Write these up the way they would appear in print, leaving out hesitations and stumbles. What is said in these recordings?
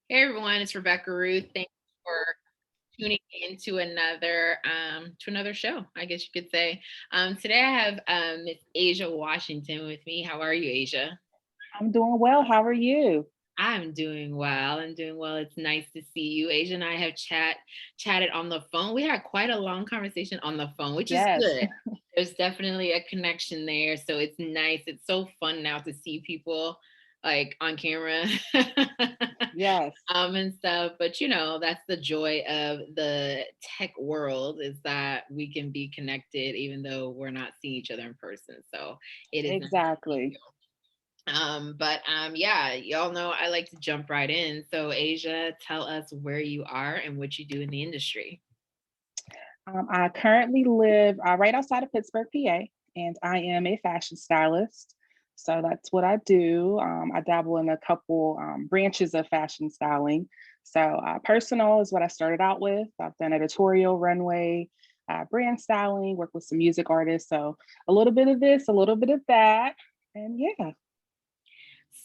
Hey everyone, it's Rebecca Ruth. Thanks for tuning in to another show, I guess you could say. Today I have Miss Aisya Washington with me. How are you, Aisya? I'm doing well. How are you? I'm doing well. I'm doing well. It's nice to see you. Asia and I have chatted on the phone. We had quite a long conversation on the phone, which is Yes, good. There's definitely a connection there. So it's nice. It's so fun now to see people like on camera. yes, And stuff. But that's the joy of the tech world is that we can be connected even though we're not seeing each other in person. So it is nice to see exactly. you. Yeah, y'all know I like to jump right in. So Asia, tell us where you are and what you do in the industry. I currently live right outside of Pittsburgh, PA, and I am a fashion stylist. So that's what I do. I dabble in a couple branches of fashion styling. So personal is what I started out with. I've done editorial, runway, brand styling, work with some music artists. So a little bit of this, a little bit of that, and yeah.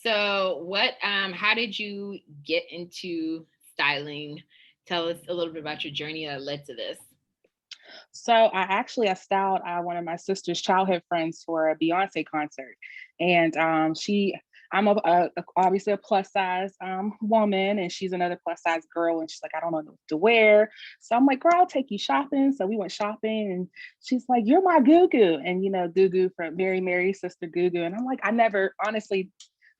So how did you get into styling? Tell us a little bit about your journey that led to this. So I styled one of my sister's childhood friends for a Beyonce concert, and I'm obviously a plus size woman, and she's another plus size girl, and she's like, I don't know what to wear, so I'm like, girl, I'll take you shopping. So we went shopping, and she's like, you're my Goo Goo, and Goo Goo from Mary's sister Goo Goo, and I'm like, I never honestly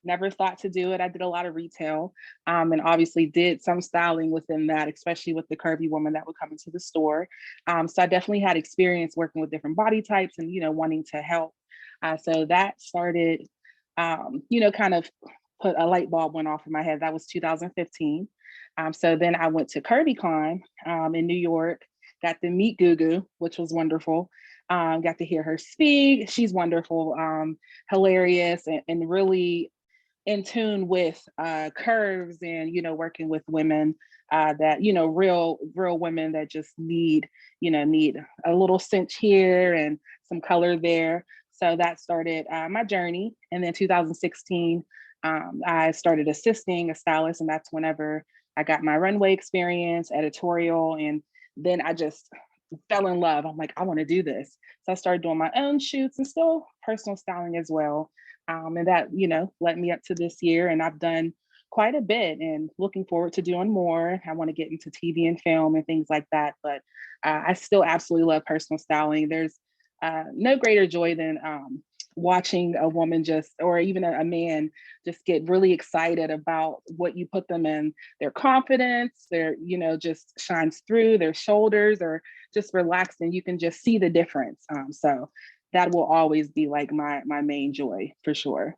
never thought to do it. I did a lot of retail and obviously did some styling within that, especially with the curvy woman that would come into the store. So I definitely had experience working with different body types and, wanting to help. So that started, kind of put a light bulb went off in my head. That was 2015. So then I went to CurvyCon in New York, got to meet Gugu, which was wonderful. Got to hear her speak. She's wonderful, hilarious, and really in tune with curves and working with women that real women that just need a little cinch here and some color there. So that started my journey. And then 2016 I started assisting a stylist, and that's whenever I got my runway experience, editorial, and then I just fell in love. I'm like, I want to do this. So I started doing my own shoots and still personal styling as well. And that, led me up to this year. And I've done quite a bit and looking forward to doing more. I want to get into TV and film and things like that. But I still absolutely love personal styling. There's no greater joy than watching a woman just, or even a man, just get really excited about what you put them in. Their confidence, their, just shines through their shoulders, or just relaxed, and you can just see the difference. So that will always be like my main joy for sure.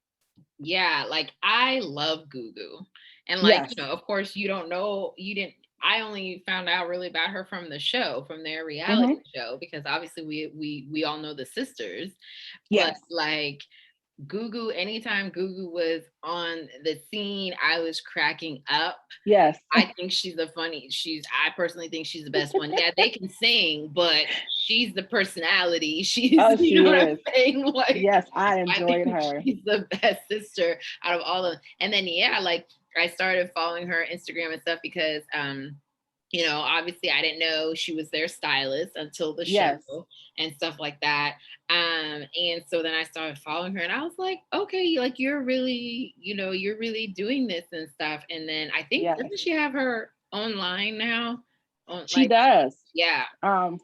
Yeah, like I love Gugu. And like, Yes. of course you don't know, you didn't I only found out really about her from the show, from their reality Hmm. show, because obviously we all know the sisters, but Yes. like Gugu, anytime Gugu was on the scene, I was cracking up. Yes. I personally think she's the best one. Yeah, they can sing, but she's the personality. She's, Oh, you she know what I'm is. saying? Like, Yes, I I enjoyed think her. she's the best sister out of all of them. And then, yeah, like I started following her Instagram and stuff because, obviously I didn't know she was their stylist until the show Yes. and stuff like that. And so then I started following her and I was like, okay, like you're really doing this and stuff. And then I think, Yes. doesn't she have her online now? On She like, does. yeah, Um,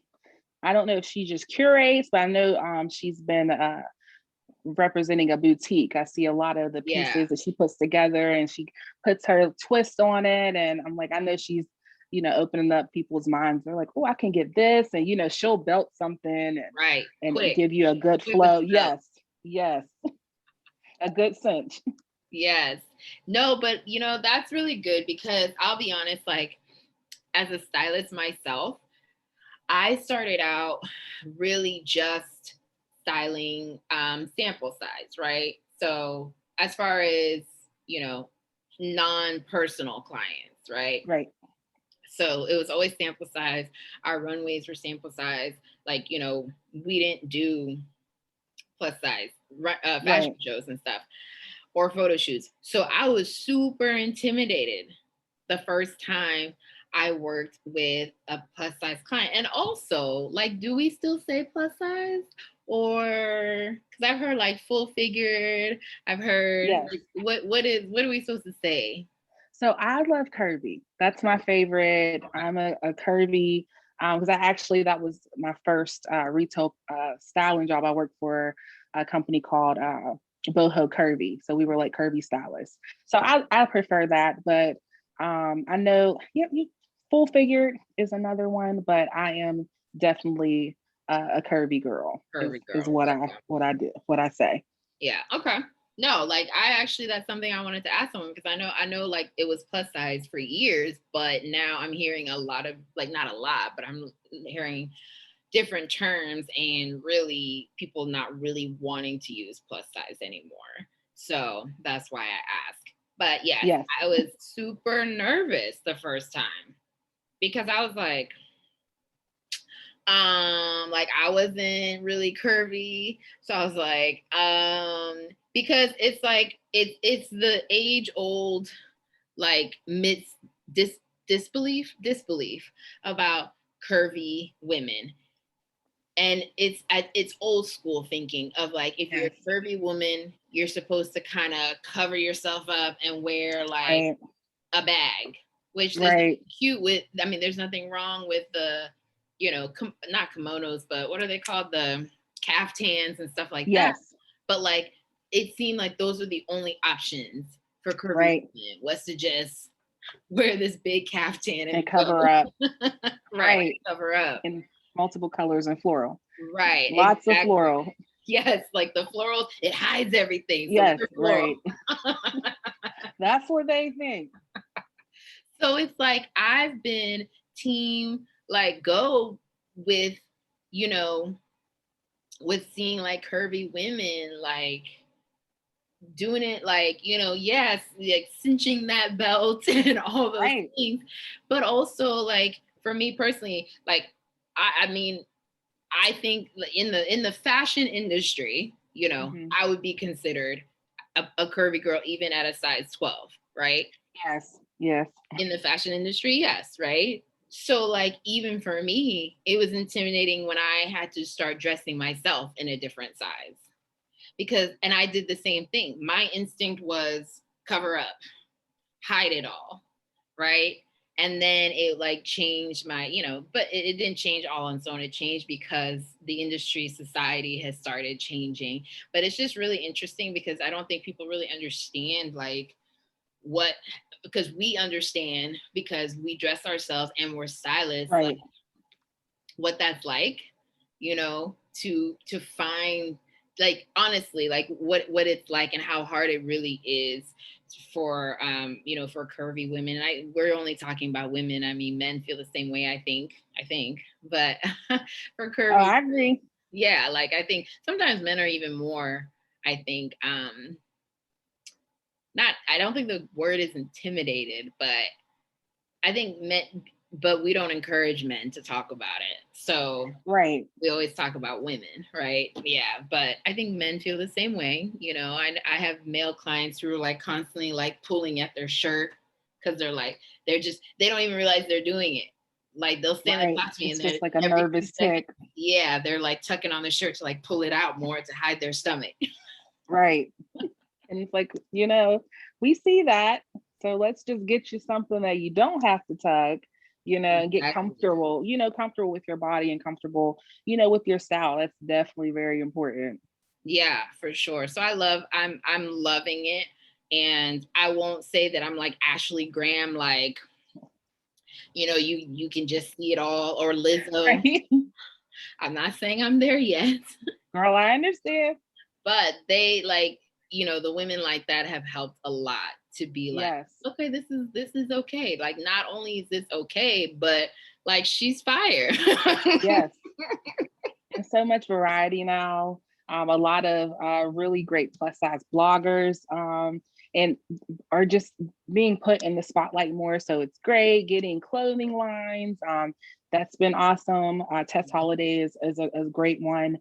I don't know if she just curates, but I know she's been representing a boutique. I see a lot of the yeah, pieces that she puts together and she puts her twist on it. And I'm like, I know she's, opening up people's minds. They're like, oh, I can get this. And, she'll belt something right. and Quick, give you a good quick with flow. the belt. Yes. Yes. A good cinch. Yes. No, but that's really good because I'll be honest, like as a stylist myself, I started out really just styling sample size, right? So as far as, you know, non-personal clients, right? Right. So it was always sample size. Our runways were sample size. Like, we didn't do plus size fashion Right. shows and stuff or photo shoots. So I was super intimidated the first time I worked with a plus size client. And also, like, do we still say plus size? Or because I've heard like full figured, I've heard Yes. like, what are we supposed to say? So I love curvy. That's my favorite. I'm a curvy because that was my first retail styling job. I worked for a company called Boho Curvy. So we were like curvy stylists. So I prefer that, but I know full figured is another one, but I am definitely a curvy girl. Curvy Is girl. what I say. Yeah. Okay. No, like I actually that's something I wanted to ask someone because I know like it was plus size for years, but now I'm hearing a lot of like not a lot, but I'm hearing different terms and really people not really wanting to use plus size anymore. So that's why I ask. But yes, Yes. I was super nervous the first time because I was like I wasn't really curvy. So I was like, because it's like it's the age old like dis disbelief about curvy women. And it's old school thinking of like if you're Yes. a curvy woman, you're supposed to kind of cover yourself up and wear like Right. a bag, which there's Right. nothing cute with. I mean, there's nothing wrong with the, not kimonos, but what are they called? The caftans and stuff like that. Yes. But like, it seemed like those were the only options for curvy Right. women was to just wear this big caftan And and cover go. up. Right, Right. cover up. In multiple colors and floral. Right, Lots of exactly. floral. Yes, like the florals, it hides everything. So Yes, we're floral. right. That's what they think. So it's like I've been team like go with, you know, with seeing like curvy women like doing it like, yes, like cinching that belt and all those Right. things. But also like for me personally, like I mean, I think in the fashion industry, Mm-hmm. I would be considered a curvy girl even at a size 12, right? Yes. Yes. In the fashion industry, yes, right? So like even for me, it was intimidating when I had to start dressing myself in a different size. Because and I did the same thing. My instinct was cover up, hide it all, right? And then it like changed my, but it didn't change all on its own. It changed because the industry, society has started changing. But it's just really interesting because I don't think people really understand like what, because we understand because we dress ourselves and we're stylists, like Right. what that's like, to find like honestly like what it's like and how hard it really is for for curvy women. And we're only talking about women. I mean, men feel the same way, I think, but for Oh, curvy, I agree. yeah, like I think sometimes men are even more, I think, not, I don't think the word is intimidated, but I think men, but we don't encourage men to talk about it. So Right. we always talk about women, right? Yeah, but I think men feel the same way. I have male clients who are like constantly like pulling at their shirt because they don't even realize they're doing it. Like they'll stand and Right. talk to me, and It's then just like a every 2 nervous seconds, tick. yeah, they're like tucking on the shirt to like pull it out more to hide their stomach. Right. And it's like, we see that. So let's just get you something that you don't have to tug, and get Exactly. comfortable, comfortable with your body and comfortable, with your style. That's definitely very important. Yeah, for sure. So I'm loving it. And I won't say that I'm like Ashley Graham, like, you can just see it all, or Lizzo. Right. I'm not saying I'm there yet, Girl, I understand. but they like, the women like that have helped a lot to be like, Yes. okay, this is okay. Like not only is this okay, but like she's fire. Yes. And so much variety now. A lot of really great plus size bloggers, and are just being put in the spotlight more. So it's great getting clothing lines. That's been awesome. Tess Holiday is a great one.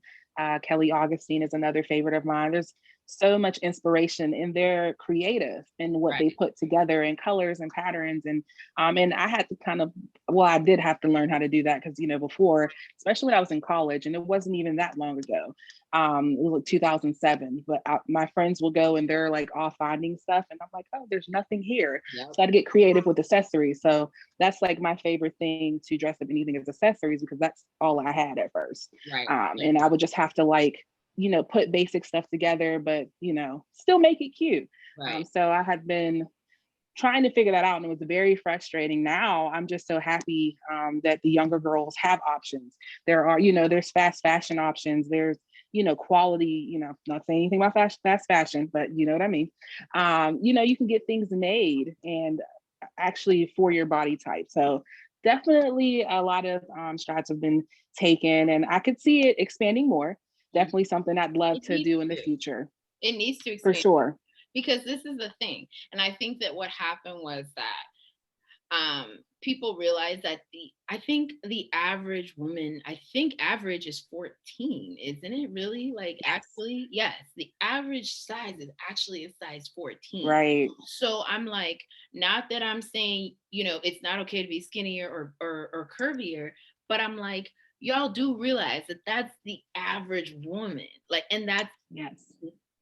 Kelly Augustine is another favorite of mine. There's so much inspiration, and they're creative in what they Right. put together in colors and patterns. And I had to kind of, well, I did have to learn how to do that because, before, especially when I was in college, and it wasn't even that long ago. It was like 2007, but my friends will go and they're like all finding stuff, and I'm like, oh, there's nothing here. Yep. So I had to get creative with accessories. So that's like my favorite thing to dress up in anything is accessories, because that's all I had at first. Right. And I would just have to like, put basic stuff together, but still make it cute. Right. So I had been trying to figure that out, and it was very frustrating. Now I'm just so happy that the younger girls have options. There are, there's fast fashion options. There's, quality, not saying anything about fast fashion, but you know what I mean. You can get things made and actually for your body type. So definitely a lot of strides have been taken, and I could see it expanding more. Mhm. Definitely something I'd love It to needs do in the to. future, It needs to for expand sure. because this is the thing. And I think that what happened was that people realize that I think the average woman, I think average is 14, isn't it really? Like, Yes. actually, yes, the average size is actually a size 14. Right. So I'm like, not that I'm saying, it's not okay to be skinnier or curvier, but I'm like, y'all do realize that that's the average woman. Like, and that's, Yes.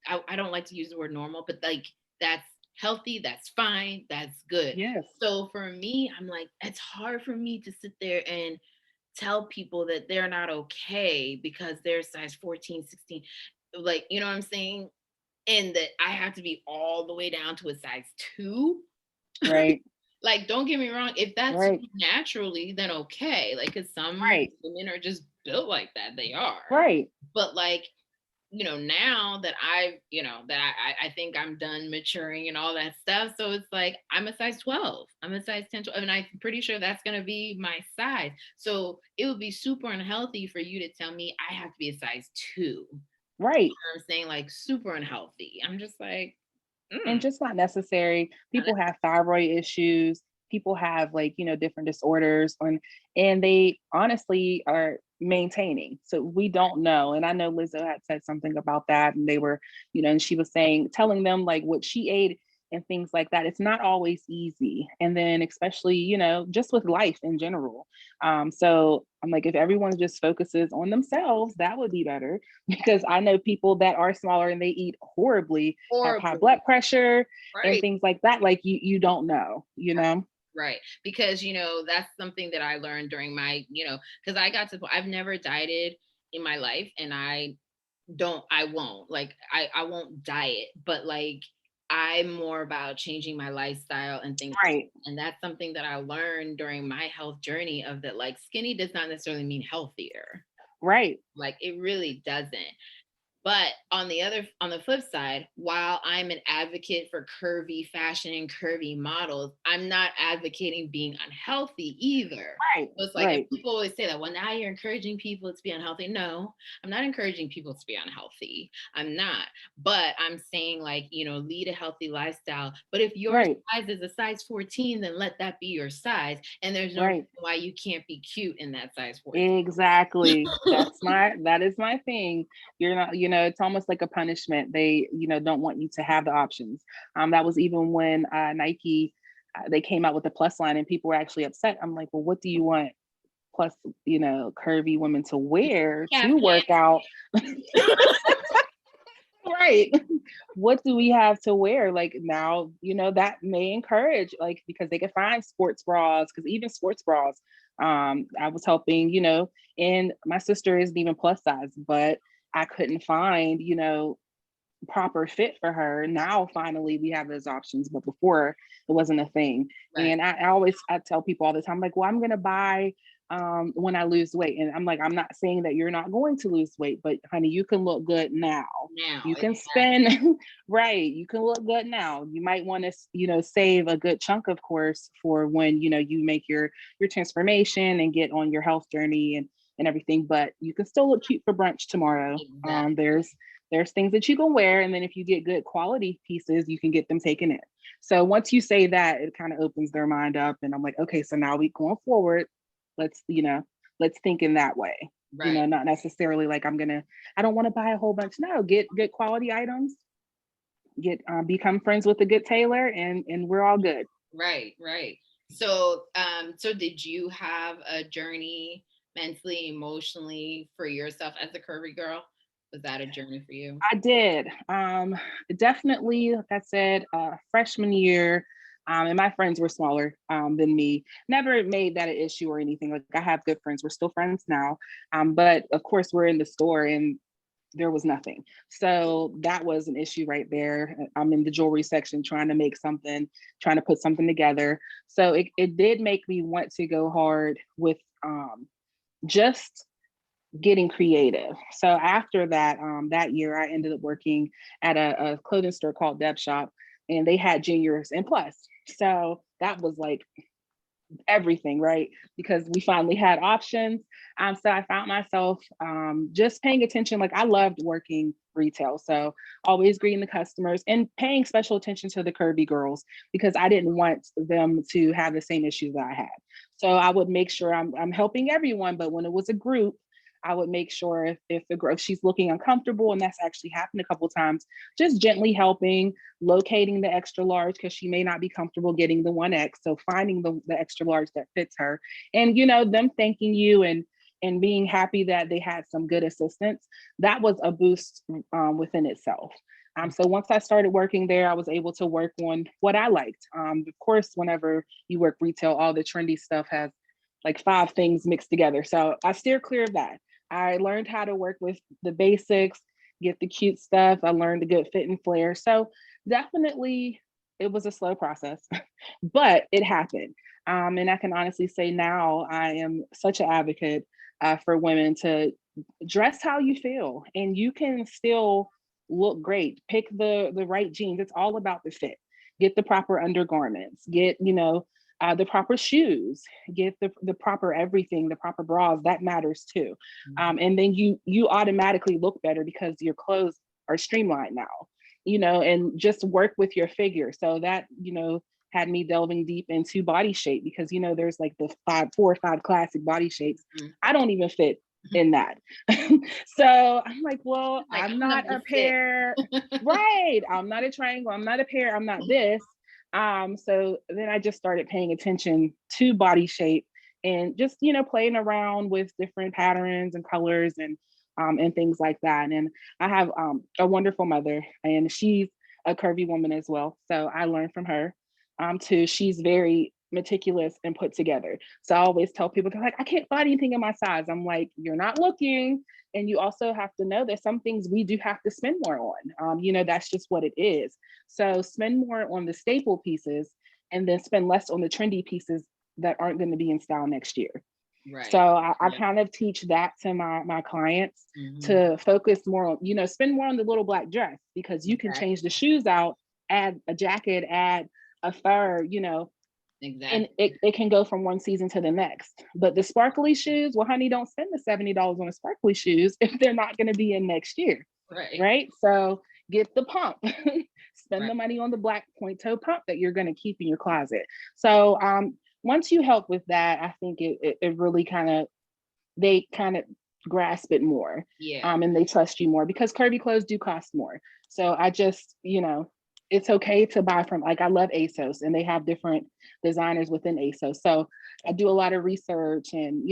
I don't like to use the word normal, but like, that's healthy, that's fine, that's good. Yes. So for me, I'm like, it's hard for me to sit there and tell people that they're not okay because they're size 14, 16. Like, you know what I'm saying? And that I have to be all the way down to a size 2. Right. Like, don't get me wrong, if that's Right. you naturally, then okay. Like, because some Right. women are just built like that, they are. Right. But like, now that I think I'm done maturing and all that stuff. So it's like, I'm a size 12. I'm a size 10, 12, and I'm pretty sure that's going to be my size. So it would be super unhealthy for you to tell me I have to be a size 2. You know Right. what I'm saying? Like, super unhealthy. I'm just like, And mm, just not necessary. People have thyroid issues. People have like, different disorders, and they honestly are maintaining. So we don't know. And I know Lizzo had said something about that, and they were, and she was saying, telling them like what she ate and things like that. It's not always easy. And then especially, just with life in general. So I'm like, if everyone just focuses on themselves, that would be better, because I know people that are smaller and they eat horribly, have high blood horribly. pressure and Right. things like that. Like you don't know. Right. Because, that's something that I learned during my, because I've never dieted in my life, and I won't, like, I won't diet, but like, I'm more about changing my lifestyle and things. Right. And that's something that I learned during my health journey, of that, like, skinny does not necessarily mean healthier. Right. Like, it really doesn't. But on the flip side, while I'm an advocate for curvy fashion and curvy models, I'm not advocating being unhealthy either. Right. So it's like, if Right. people always say that, well, now you're encouraging people to be unhealthy. No, I'm not encouraging people to be unhealthy. I'm not. But I'm saying, like, lead a healthy lifestyle. But if your Right. size is a size 14, then let that be your size. And there's no reason Right. why you can't be cute in that size 14. Exactly. That is my thing. You're not, it's almost like a punishment. They, don't want you to have the options. That was even when Nike, they came out with the plus line and people were actually upset. I'm like, well, what do you want plus, curvy women to wear Yeah, to work out? Right. What do we have to wear? Like now, that may encourage, like, because they can find sports bras, because even sports bras, I was helping, and my sister isn't even plus size, but I couldn't find, proper fit for her. Now finally we have those options, but before it wasn't a thing. right. And I tell people all the time, like, well, I'm gonna buy when I lose weight. And I'm like, I'm not saying that you're not going to lose weight, but honey, you can look good now. Now, You can exactly. spend right, you can look good now. You might want to, save a good chunk, of course, for when you make your transformation and get on your health journey and everything, but you can still look cute for brunch tomorrow. Exactly. There's things that you can wear, and then if you get good quality pieces, you can get them taken in. So once you say that, it kind of opens their mind up, and I'm like, okay, so now we going forward, let's let's think in that way. Right. Not necessarily like I don't want to buy a whole bunch. No, get good quality items, get become friends with a good tailor, and we're all good. Right, right. So, so did you have a journey mentally, emotionally for yourself as a curvy girl? Was that a journey for you? I did. Definitely, like I said, freshman year, and my friends were smaller than me. Never made that an issue or anything. Like I have good friends. We're still friends now. But of course, we're in the store and there was nothing. So that was an issue right there. I'm in the jewelry section trying to make something, trying to put something together. So it did make me want to go hard with just getting creative. So after that, that year, I ended up working at a clothing store called Deb Shop, and they had juniors and plus. So that was like everything, right? Because we finally had options. So I found myself just paying attention. Like I loved working retail. So always greeting the customers and paying special attention to the curvy girls because I didn't want them to have the same issues that I had. So I would make sure I'm helping everyone. But when it was a group, I would make sure if the girl, if she's looking uncomfortable, and that's actually happened a couple of times, just gently helping, locating the extra large because she may not be comfortable getting the 1X. So finding the extra large that fits her. And them thanking you and being happy that they had some good assistance, that was a boost within itself. So once I started working there, I was able to work on what I liked. Of course, whenever you work retail, all the trendy stuff has like 5 things mixed together. So I steer clear of that. I learned how to work with the basics, get the cute stuff. I learned the good fit and flare. So definitely it was a slow process, but it happened. And I can honestly say now I am such an advocate for women to dress how you feel, and you can still look great. Pick the right jeans. It's all about the fit. Get the proper undergarments. Get the proper shoes. Get the proper everything. The proper bras, that matters too. And then you automatically look better because your clothes are streamlined now. And just work with your figure. So that had me delving deep into body shape because there's like the 4 or 5 classic body shapes. Mhm. I don't even fit in that. So I'm like, well, Like I'm I'm not number a 6. pair. Right. I'm not a triangle. I'm not a pair. I'm not this. So then I just started paying attention to body shape and just, playing around with different patterns and colors and things like that. And I have a wonderful mother, and she's a curvy woman as well. So I learned from her too. She's very meticulous and put together. So I always tell people, they're like, I can't find anything in my size. I'm like, you're not looking. And you also have to know that some things we do have to spend more on. That's just what it is. So spend more on the staple pieces and then spend less on the trendy pieces that aren't going to be in style next year. So Right. I Right. kind of teach that to my clients Mhm. to focus more on, spend more on the little black dress because you can change the Exactly. shoes out, add a jacket, add a fur, and Exactly. it can go from one season to the next. But the sparkly shoes, well, honey, don't spend the $70 on the sparkly shoes if they're not going to be in next year. Right. Right. So get the pump, spend Right. the money on the black point toe pump that you're going to keep in your closet. So once you help with that, I think it really they kind of grasp it more, Yeah. and they trust you more because curvy clothes do cost more. So I just, it's okay to buy from, like, I love ASOS and they have different designers within ASOS. So I do a lot of research and,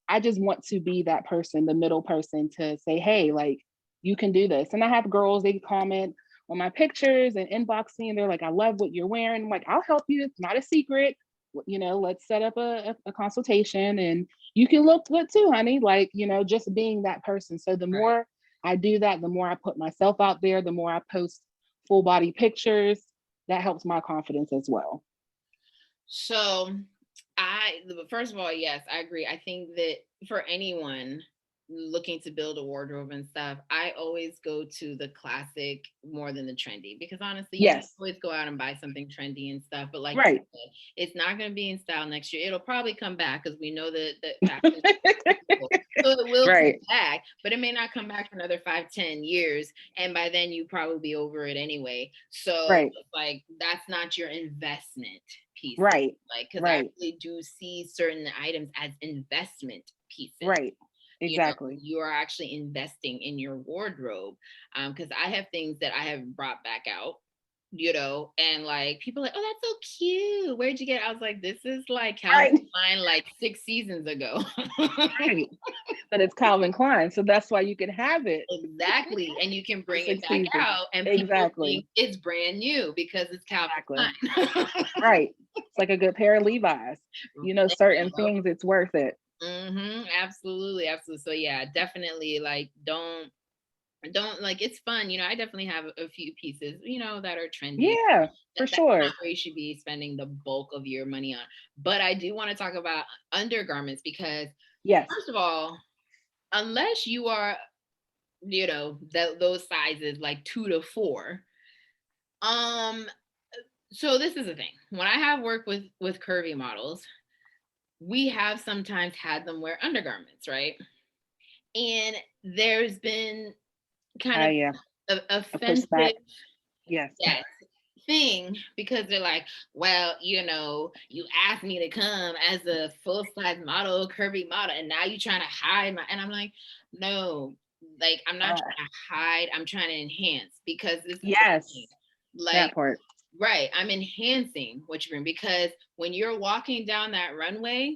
I just want to be that person, the middle person to say, hey, like, you can do this. And I have girls, they comment on my pictures and inbox me and they're like, I love what you're wearing. I'm like, I'll help you. It's not a secret. Let's set up a consultation and you can look good too, honey. Like, just being that person. So the Right. more I do that, the more I put myself out there, the more I post full body pictures, that helps my confidence as well. So first of all, yes, I agree. I think that for anyone looking to build a wardrobe and stuff, I always go to the classic more than the trendy because honestly, you can Yes. always go out and buy something trendy and stuff. But like you Right. said, it's not going to be in style next year. It'll probably come back because we know that fashion is cyclical. So it will come Right. back, but it may not come back for another 5, 10 years. And by then you probably be over it anyway. So Right. like that's not your investment pieces. Right. Like, because I Right. really do see certain items as investment pieces. Right. Exactly. you are actually investing in your wardrobe. Because I have things that I have brought back out, and like people are like, oh, that's so cute. Where'd you get it? I was like, this is like Calvin Right. Klein like 6 seasons ago. Right. But it's Calvin Klein, so that's why you can have it Exactly. And you can for bring it 6 back seasons. out and people think Exactly. it's brand new because it's Calvin Exactly. Klein. Right. It's like a good pair of Levi's. Certain Yep. things, it's worth it. Absolutely, absolutely. So yeah, definitely like don't like, it's fun. I definitely have a few pieces, that are trendy. Yeah, for That's not sure. where you should be spending the bulk of your money on. But I do want to talk about undergarments because Yes. first of all, unless you are, those sizes like 2 to 4. Um, so this is the thing. When I have worked with curvy models, we have sometimes had them wear undergarments, right? And there's been kind of Yeah. A pushback. offensive, Yes. yes, thing, because they're like, well, you asked me to come as a full size model, curvy model, and now you're trying to hide my. And I'm like, no, like I'm not trying to hide. I'm trying to enhance, because this is the thing. Yes. Like, That part. right, I'm enhancing what you're doing, because when you're walking down that runway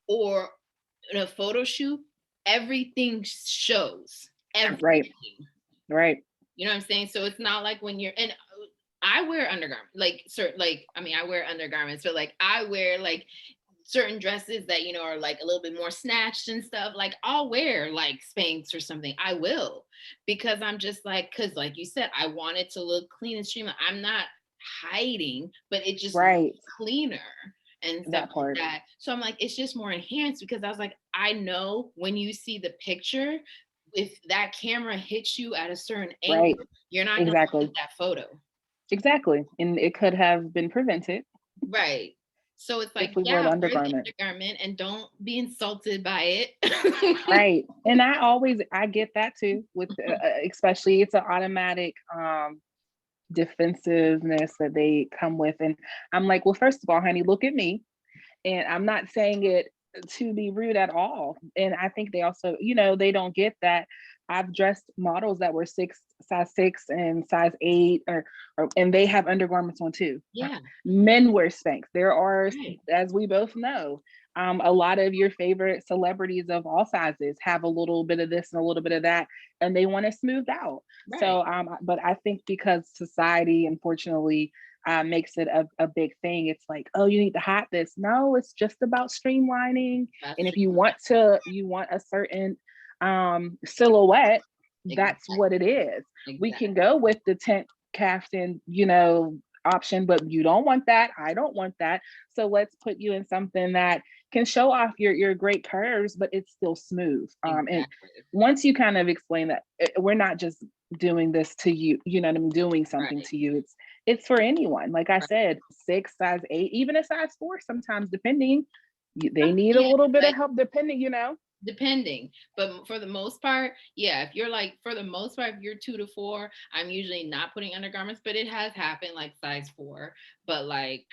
or in a photo shoot, everything shows. Right. Everything. Right. You know what I'm saying? So it's not like when you're, and I wear undergarments, like certain, like, I mean, I wear undergarments, but like I wear like certain dresses that, are like a little bit more snatched and stuff. Like I'll wear like Spanx or something. I will, because I'm just like, because like you said, I want it to look clean and streamlined. I'm not hiding, but it just looks Right. cleaner and stuff That like part. that. So I'm like, it's just more enhanced, because I was like, I know when you see the picture, if that camera hits you at a certain angle, Right. you're not going to Exactly. like that photo. Exactly. And it could have been prevented Right. So it's if like, we wore the yeah, wear the undergarment. undergarment and don't be insulted by it. Right. And I get that too, with especially it's an automatic defensiveness that they come with. And I'm like, well, first of all, honey, look at me. And I'm not saying it to be rude at all. And I think they also, they don't get that I've dressed models that were size 6 and size 8, and they have undergarments on too. Yeah. Men wear Spanx. There are, Right. as we both know, a lot of your favorite celebrities of all sizes have a little bit of this and a little bit of that, and they want it smoothed out. Right. So, but I think because society, unfortunately, makes it a big thing. It's like, oh, you need to hide this. No, it's just about streamlining. That's And if true. you want a certain silhouette, that's Exactly. what it is. We Exactly. can go with the tent casting, option, but you don't want that. I don't want that. So let's put you in something that can show off your great curves, but it's still smooth. And Exactly. once you kind of explain that we're not just doing this to you, you know what I mean, doing something Right. to you. It's for anyone. Like I Right. said, 6, size 8, even a size 4, sometimes depending, they need a Yeah. little bit of Like, help depending. depending, but for the most part, yeah, if you're like, for the most part, if you're 2 to 4, I'm usually not putting undergarments, but it has happened like size 4. But like,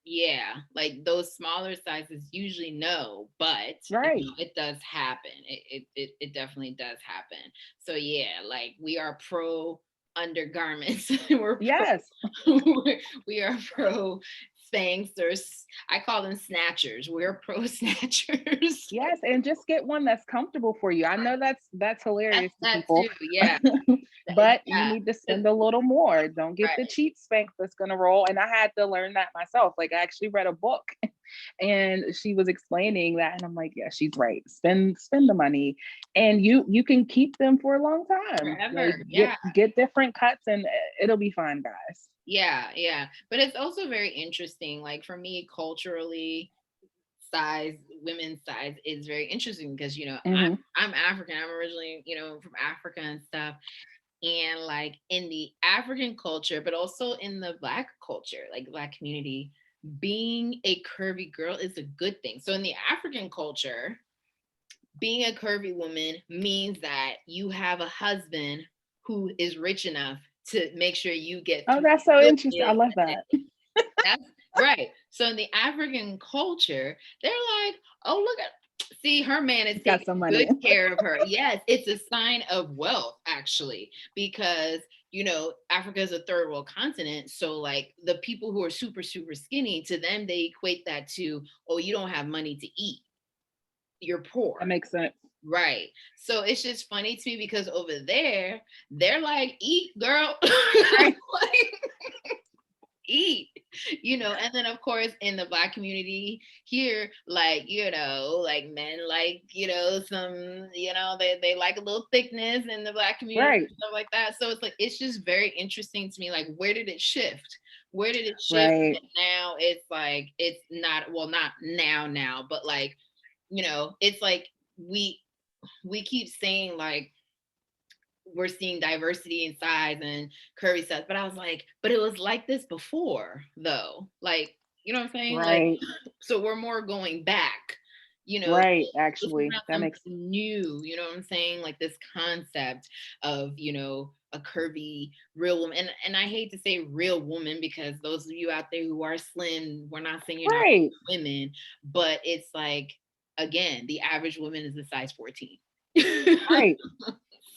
yeah, like those smaller sizes usually no, but Right. it does happen. It definitely does happen. So yeah, like we are pro undergarments. We're Yes. we are pro Spanxers. I call them snatchers. We're pro snatchers. Yes, and just get one that's comfortable for you. I know that's That's hilarious to that people, too. Yeah. but you Yeah. need to spend a little more. Don't get the Right. cheap Spanx that's gonna roll. And I had to learn that myself. Like I actually read a book, and she was explaining that, and I'm like, yeah, she's right. Spend the money, and you can keep them for a long time. Like Forever. Yeah. get different cuts, and it'll be fine, guys. Yeah. Yeah. But it's also very interesting. Like for me, culturally, women's size is very interesting, because Hmm. I'm African. I'm originally, from Africa and stuff. And like in the African culture, but also in the Black culture, like Black community, being a curvy girl is a good thing. So in the African culture, being a curvy woman means that you have a husband who is rich enough to make sure you get Oh, three that's so good interesting. I meals love a that. day. That's right. So in the African culture, they're like, oh, look at, See, her man is He's got some taking money. good care of her. Yes, it's a sign of wealth, actually, because Africa is a third world continent. So, like, the people who are super, super skinny, to them, they equate that to, oh, you don't have money to eat. You're poor. That makes sense. Right. So it's just funny to me because over there, they're like, eat, girl. Right. Like, eat, and then of course in the Black community here, like, like men, like, some, they like a little thickness in the Black community Right. and stuff like that. So it's like, it's just very interesting to me, like, where did it shift? Where did it shift? Right. And now it's like, it's not, well, not now, but like, it's like we keep saying, like, we're seeing diversity in size and curvy stuff. But I was like, but it was like this before, though. Like, you know what I'm saying? Like, Right. so we're more going back, Right. this is Actually, not that something makes new, you know what I'm saying? Like this concept of, a curvy real woman. And I hate to say real woman, because those of you out there who are slim, we're not saying you're not right. women, but it's like, again, the average woman is a size 14. Right.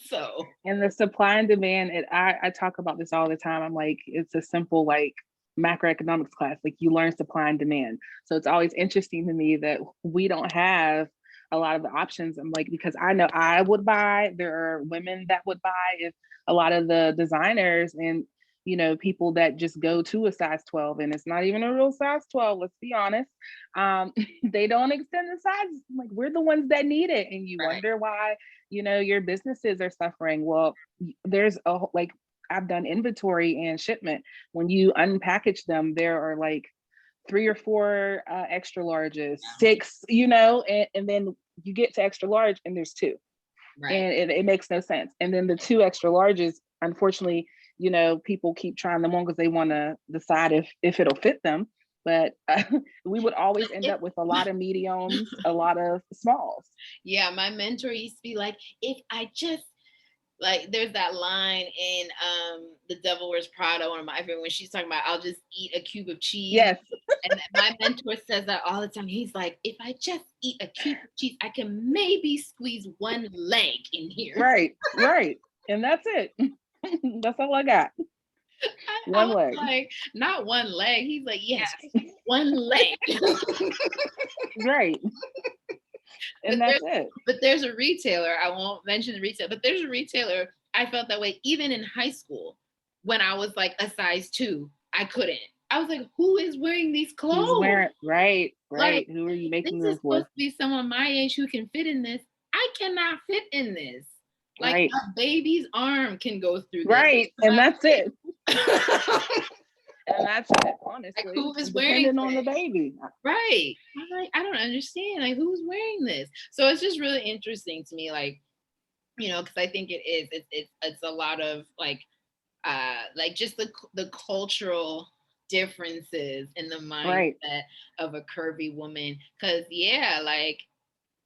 So And the supply and demand, I talk about this all the time. I'm like, it's a simple like macroeconomics class. Like you learn supply and demand. So it's always interesting to me that we don't have a lot of the options. I'm like, because I know I would buy, there are women that would buy if a lot of the designers and people that just go to a size 12 and it's not even a real size 12, let's be honest. Um, they don't extend the size. Like we're the ones that need it. And you right. wonder why your businesses are suffering. Well, there's like I've done inventory and shipment. When you unpackage them, there are like 3 or 4 extra larges, Yeah. 6, and then you get to extra large and there's 2. Right. And it makes no sense. And then the 2 extra larges, unfortunately, people keep trying them on because they want to decide if it'll fit them. But we would always end up with a lot of mediums, a lot of smalls. Yeah, my mentor used to be like, if I just, like, there's that line in The Devil Wears Prada, one of my favorite, when she's talking about, I'll just eat a cube of cheese. Yes. And my mentor says that all the time. He's like, if I just eat a cube of cheese, I can maybe squeeze one leg in here. Right, right. And that's it. That's all I got. I One was leg. like, not one leg. He's like, yes, one leg. Right. And that's it. But there's a retailer, I won't mention the retailer, but there's a retailer, I felt that way even in high school when I was like a size 2. I couldn't. I was like, who is wearing these clothes? Who's wearing right, right. Like, who are you this making is them supposed for? to be someone my age who can fit in this. I cannot fit in this. Like Right. a baby's arm can go through this. Right. And that's it. And that's it, honestly. Like, who is wearing depending on the baby. Right. I'm like, I don't understand. Like, who's wearing this? So it's just really interesting to me, like, because I think it is. It's a lot of like just the cultural differences in the mindset Right. of a curvy woman. Because yeah, like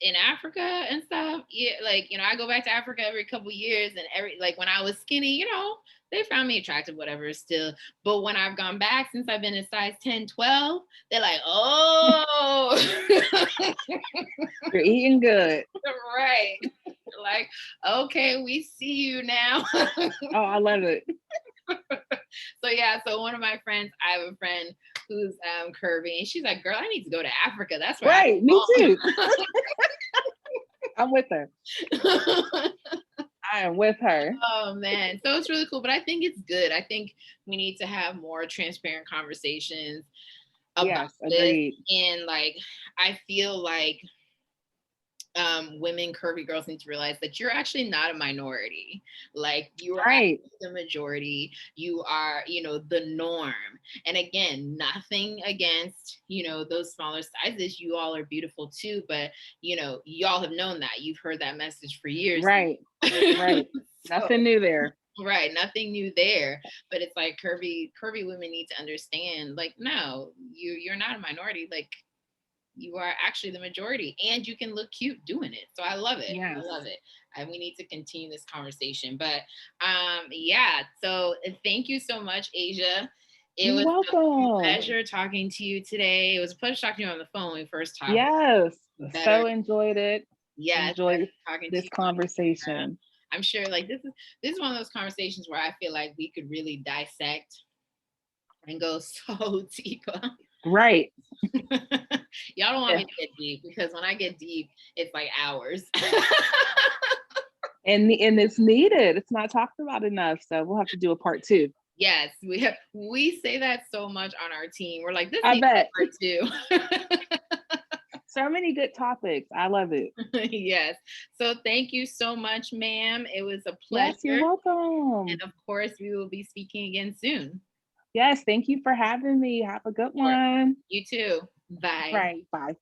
in Africa and stuff, yeah, like, I go back to Africa every couple years, and like when I was skinny, they found me attractive, whatever, still. But when I've gone back since I've been a size 10, 12, they're like, oh, You're eating good. right. Like, okay, we see you now. Oh, I love it. So yeah, so one of my friends, I have a friend who's curvy, and she's like, girl, I need to go to Africa. That's where Right. Me too. I'm with her. I am with her. Oh man. So it's really cool. But I think it's good. I think we need to have more transparent conversations about Yes, agreed. this. And like, I feel like women curvy girls need to realize that you're actually not a minority. Like, you are Right. the majority. You are, the norm. And again, nothing against, those smaller sizes. You all are beautiful too, but y'all have known that. You've heard that message for years. Right. Right. Nothing new there. Right, nothing new there. But it's like curvy women need to understand, like, no, you're not a minority. Like, you are actually the majority, and you can look cute doing it. So I love it. Yes. I love it. And we need to continue this conversation. But yeah, so thank you so much, Asia. It You're was a welcome. pleasure talking to you today. It was a pleasure talking to you on the phone when we first talked. Yes, Better. so enjoyed it. Yes, Enjoyed talking to this you. conversation. I'm sure like this is one of those conversations where I feel like we could really dissect and go so deeper. Right. Y'all don't want me to get deep because when I get deep, it's like hours. And it's needed. It's not talked about enough. So we'll have to do a part 2. Yes, we say that so much on our team. We're like, this I needs bet. a part 2. So many good topics. I love it. Yes. So thank you so much, ma'am. It was a pleasure. Yes, you're welcome. And of course, we will be speaking again soon. Yes, thank you for having me. Have a good one. You too. Bye. Right. Bye.